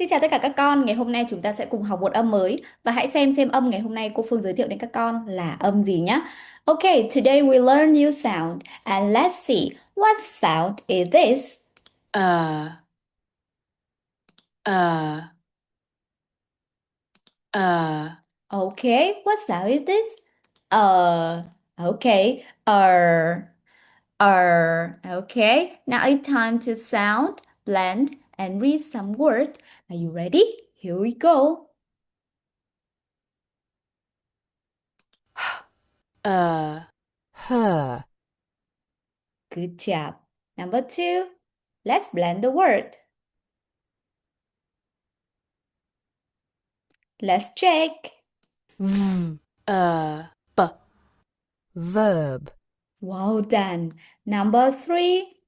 Xin chào tất cả các con, ngày hôm nay chúng ta sẽ cùng học một âm mới và hãy xem âm ngày hôm nay cô Phương giới thiệu đến các con là âm gì nhé. Okay, today we learn new sound and let's see what sound is this. uh, uh, uh, Okay, what sound is this? Uh, okay, okay. Now it's time to sound, blend and read some words. Are you ready? Here we go. her, Good job. Number two, let's blend the word. Let's check. v, b, verb, Well done. Number three.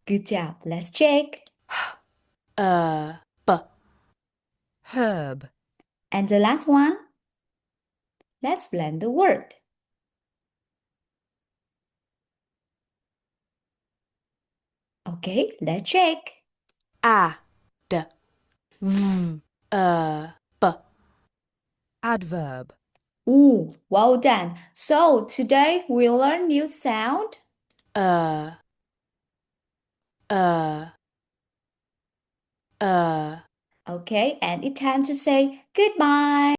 Good job. Let's check. b, herb, And the last one. Let's blend the word. Okay, let's check. ad, v, b, adverb, Ooh, well done. So today we learn new sound. uh, uh, uh. Okay, and it's time to say goodbye.